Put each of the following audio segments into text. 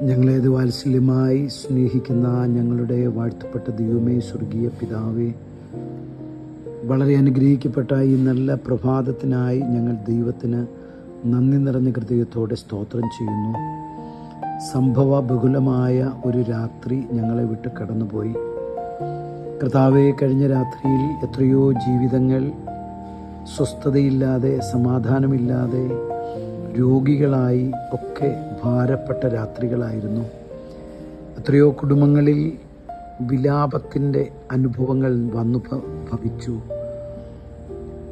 ഞങ്ങളെ വാത്സല്യമായി സ്നേഹിക്കുന്ന ഞങ്ങളുടെ വാഴ്ത്തപ്പെട്ട ദൈവമേ, സ്വർഗീയ പിതാവേ, വളരെ അനുഗ്രഹിക്കപ്പെട്ട ഈ നല്ല പ്രഭാതത്തിനായി ഞങ്ങൾ ദൈവത്തിന് നന്ദി നിറഞ്ഞ ഹൃദയത്തോടെ സ്തോത്രം ചെയ്യുന്നു. സംഭവ ബഹുലമായ ഒരു രാത്രി ഞങ്ങളെ വിട്ട് കടന്നുപോയി. കർത്താവേ, കഴിഞ്ഞ രാത്രിയിൽ എത്രയോ ജീവിതങ്ങൾ സ്വസ്ഥതയില്ലാതെ, സമാധാനമില്ലാതെ, രോഗികളായി ഒക്കെ ഭാരപ്പെട്ട രാത്രികളായിരുന്നു. എത്രയോ കുടുംബങ്ങളിൽ വിലാപത്തിൻ്റെ അനുഭവങ്ങൾ വന്നു ഭവിച്ചു.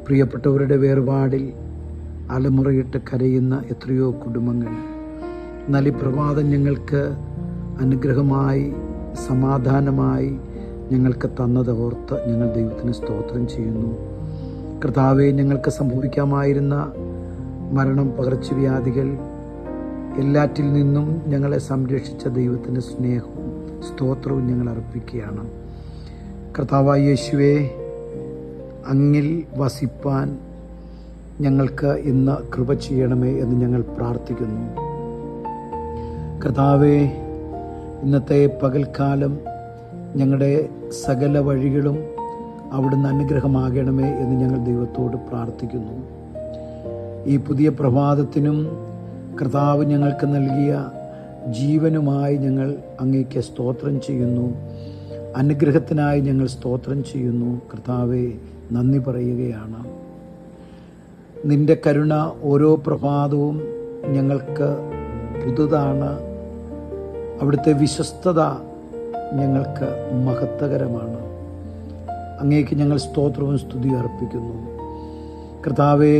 പ്രിയപ്പെട്ടവരുടെ വേർപാടിൽ അലമുറയിട്ട് കരയുന്ന എത്രയോ കുടുംബങ്ങൾ. എന്നാൽ ഈ പ്രഭാതം ഞങ്ങൾക്ക് അനുഗ്രഹമായി, സമാധാനമായി ഞങ്ങൾക്ക് തന്നത് ഓർത്ത് ഞങ്ങൾ ദൈവത്തിന് സ്തോത്രം ചെയ്യുന്നു. കർത്താവെ, ഞങ്ങൾക്ക് സംഭവിക്കാമായിരുന്ന മരണം, പകർച്ചവ്യാധികൾ, എല്ലാറ്റിൽ നിന്നും ഞങ്ങളെ സംരക്ഷിച്ച ദൈവത്തിൻ്റെ സ്നേഹവും സ്തോത്രവും ഞങ്ങൾ അർപ്പിക്കുകയാണ്. കർത്താവായ യേശുവേ, അങ്ങിൽ വസിപ്പാൻ ഞങ്ങൾക്ക് ഇന്ന് കൃപ ചെയ്യണമേ എന്ന് ഞങ്ങൾ പ്രാർത്ഥിക്കുന്നു. കർത്താവേ, ഇന്നത്തെ പകൽക്കാലം ഞങ്ങളുടെ സകല വഴികളും അവിടുന്ന് അനുഗ്രഹമാകണമേ എന്ന് ഞങ്ങൾ ദൈവത്തോട് പ്രാർത്ഥിക്കുന്നു. ഈ പുതിയ പ്രഭാതത്തിനും കർത്താവ് ഞങ്ങൾക്ക് നൽകിയ ജീവനുമായി ഞങ്ങൾ അങ്ങേക്ക് സ്തോത്രം ചെയ്യുന്നു. അനുഗ്രഹത്തിനായി ഞങ്ങൾ സ്തോത്രം ചെയ്യുന്നു. കർത്താവെ, നന്ദി പറയുകയാണ്. നിന്റെ കരുണ ഓരോ പ്രഭാതവും ഞങ്ങൾക്ക് പുതുതാണ്. അവിടുത്തെ വിശ്വസ്തത ഞങ്ങൾക്ക് മഹത്വകരമാണ്. അങ്ങേക്ക് ഞങ്ങൾ സ്തോത്രവും സ്തുതിയും അർപ്പിക്കുന്നു. കർത്താവെ,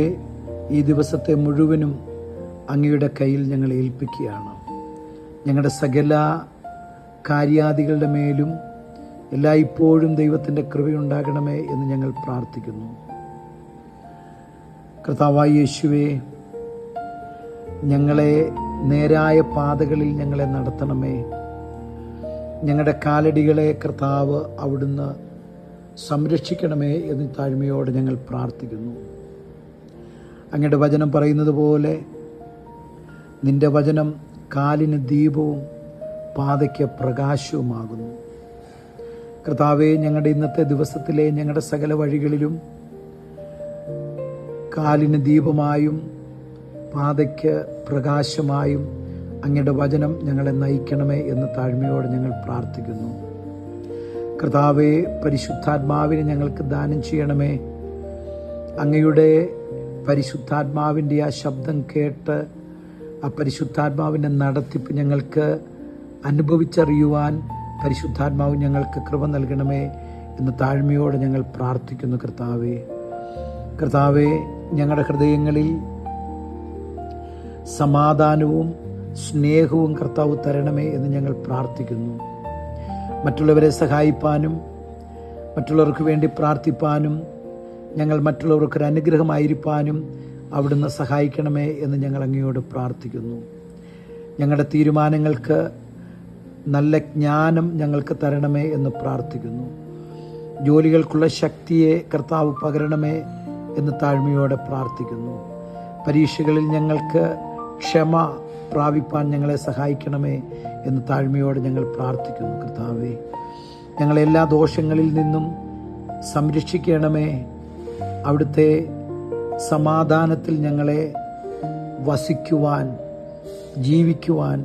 ഈ ദിവസത്തെ മുഴുവനും അങ്ങയുടെ കയ്യിൽ ഞങ്ങൾ ഏൽപ്പിക്കുകയാണ്. ഞങ്ങളുടെ സകല കാര്യാദികളുടെ മേലും എല്ലായ്പ്പോഴും ദൈവത്തിൻ്റെ കൃപയുണ്ടാകണമേ എന്ന് ഞങ്ങൾ പ്രാർത്ഥിക്കുന്നു. കർത്താവായ യേശുവേ, ഞങ്ങളെ നേരായ പാതകളിൽ ഞങ്ങളെ നടത്തണമേ. ഞങ്ങളുടെ കാലടികളെ കർത്താവ് അവിടുന്ന് സംരക്ഷിക്കണമേ എന്ന് താഴ്മയോടെ ഞങ്ങൾ പ്രാർത്ഥിക്കുന്നു. അങ്ങയുടെ വചനം പറയുന്നത് പോലെ നിന്റെ വചനം കാലിന് ദീപവും പാതയ്ക്ക് പ്രകാശവുമാകുന്നു. കർത്താവെ, ഞങ്ങളുടെ ഇന്നത്തെ ദിവസത്തിലെ ഞങ്ങളുടെ സകല വഴികളിലും കാലിന് ദീപമായും പാതയ്ക്ക് പ്രകാശമായും അങ്ങയുടെ വചനം ഞങ്ങളെ നയിക്കണമേ എന്ന് താഴ്മയോടെ ഞങ്ങൾ പ്രാർത്ഥിക്കുന്നു. കർത്താവെ, പരിശുദ്ധാത്മാവിനെ ഞങ്ങൾക്ക് ദാനം ചെയ്യണമേ. അങ്ങയുടെ പരിശുദ്ധാത്മാവിൻ്റെ ആ ശബ്ദം കേട്ട് ആ പരിശുദ്ധാത്മാവിൻ്റെ നടത്തിപ്പ് ഞങ്ങൾക്ക് അനുഭവിച്ചറിയുവാൻ പരിശുദ്ധാത്മാവ് ഞങ്ങൾക്ക് കൃപ നൽകണമേ എന്ന് താഴ്മയോടെ ഞങ്ങൾ പ്രാർത്ഥിക്കുന്നു. കർത്താവെ, ഞങ്ങളുടെ ഹൃദയങ്ങളിൽ സമാധാനവും സ്നേഹവും കർത്താവ് തരണമേ എന്ന് ഞങ്ങൾ പ്രാർത്ഥിക്കുന്നു. മറ്റുള്ളവരെ സഹായിപ്പാനും മറ്റുള്ളവർക്ക് വേണ്ടി പ്രാർത്ഥിപ്പാനും ഞങ്ങൾ മറ്റുള്ളവർക്കൊരു അനുഗ്രഹമായിരിക്കാനും അവിടുന്ന് സഹായിക്കണമേ എന്ന് ഞങ്ങൾ അങ്ങയോട് പ്രാർത്ഥിക്കുന്നു. ഞങ്ങളുടെ തീരുമാനങ്ങൾക്ക് നല്ല ജ്ഞാനം ഞങ്ങൾക്ക് തരണമേ എന്ന് പ്രാർത്ഥിക്കുന്നു. ജോലികൾക്കുള്ള ശക്തിയെ കർത്താവ് പകരണമേ എന്ന് താഴ്മയോടെ പ്രാർത്ഥിക്കുന്നു. പരീക്ഷകളിൽ ഞങ്ങൾക്ക് ക്ഷമ പ്രാപിപ്പാൻ ഞങ്ങളെ സഹായിക്കണമേ എന്ന് താഴ്മയോടെ ഞങ്ങൾ പ്രാർത്ഥിക്കുന്നു. കർത്താവേ, ഞങ്ങളെല്ലാ ദോഷങ്ങളിൽ നിന്നും സംരക്ഷിക്കണമേ. അവിടുത്തെ സമാധാനത്തിൽ ഞങ്ങളെ വസിക്കുവാൻ, ജീവിക്കുവാൻ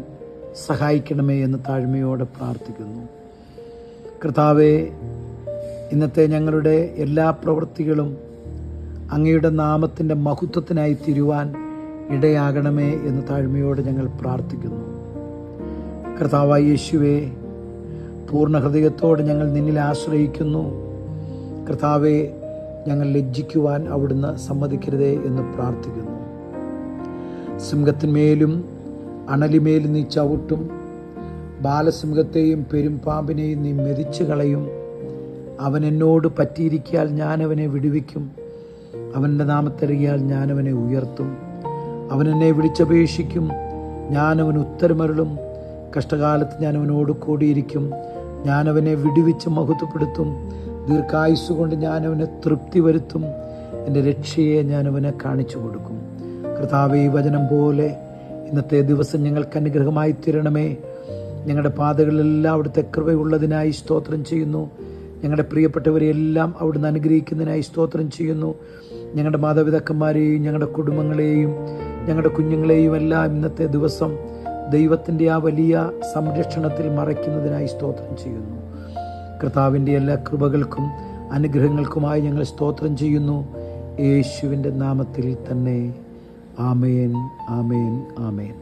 സഹായിക്കണമേ എന്ന് താഴ്മയോടെ പ്രാർത്ഥിക്കുന്നു. കർത്താവേ, ഇന്നത്തെ ഞങ്ങളുടെ എല്ലാ പ്രവൃത്തികളും അങ്ങയുടെ നാമത്തിൻ്റെ മഹത്വത്തിനായി തിരുവാൻ ഇടയാകണമേ എന്ന് താഴ്മയോടെ ഞങ്ങൾ പ്രാർത്ഥിക്കുന്നു. കർത്താവായ യേശുവേ, പൂർണ്ണ ഹൃദയത്തോടെ ഞങ്ങൾ നിന്നിൽ ആശ്രയിക്കുന്നു. കർത്താവെ, ഞങ്ങൾ ലജ്ജിക്കുവാൻ അവിടുന്ന് സമ്മതിക്കരുതേ എന്ന് പ്രാർത്ഥിക്കുന്നു. സിംഹത്തിന്മേലും അണലിമേലും നീ ചവിട്ടും, ബാലസിംഹത്തെയും പെരുമ്പാമ്പിനെയും നീ മെതിച്ചു കളയും. അവൻ എന്നോട് പറ്റിയിരിക്കാൽ ഞാൻ അവനെ വിടുവിക്കും. അവൻ്റെ നാമത്തറിയാൽ ഞാൻ അവനെ ഉയർത്തും. അവൻ എന്നെ വിളിച്ചപേക്ഷിക്കും, ഞാൻ അവന് ഉത്തരമരുളും. കഷ്ടകാലത്ത് ഞാൻ അവനോട് കൂടിയിരിക്കും. ഞാൻ അവനെ വിടുവിച്ച് മഹത്വപ്പെടുത്തും. ദീർഘായുസ്സുകൊണ്ട് ഞാൻ അവനെ തൃപ്തി വരുത്തും. എൻ്റെ രക്ഷയെ ഞാൻ അവനെ കാണിച്ചു കൊടുക്കും. കർത്താവേ, ഈ വചനം പോലെ ഇന്നത്തെ ദിവസം ഞങ്ങൾക്ക് അനുഗ്രഹമായി തീരണമേ. ഞങ്ങളുടെ പാതകളിലെല്ലാം അവിടുത്തെ കൃപയുള്ളതിനായി സ്തോത്രം ചെയ്യുന്നു. ഞങ്ങളുടെ പ്രിയപ്പെട്ടവരെയെല്ലാം അവിടുന്ന് അനുഗ്രഹിക്കുന്നതിനായി സ്തോത്രം ചെയ്യുന്നു. ഞങ്ങളുടെ മാതാപിതാക്കന്മാരെയും ഞങ്ങളുടെ കുടുംബങ്ങളെയും ഞങ്ങളുടെ കുഞ്ഞുങ്ങളെയും എല്ലാം ഇന്നത്തെ ദിവസം ദൈവത്തിൻ്റെ ആ വലിയ സംരക്ഷണത്തിൽ മറയ്ക്കുന്നതിനായി സ്തോത്രം ചെയ്യുന്നു. കർത്താവിൻ്റെ എല്ലാ കൃപകൾക്കും അനുഗ്രഹങ്ങൾക്കുമായി ഞങ്ങൾ സ്തോത്രം ചെയ്യുന്നു. യേശുവിൻ്റെ നാമത്തിൽ തന്നെ. ആമേൻ, ആമേൻ, ആമേൻ.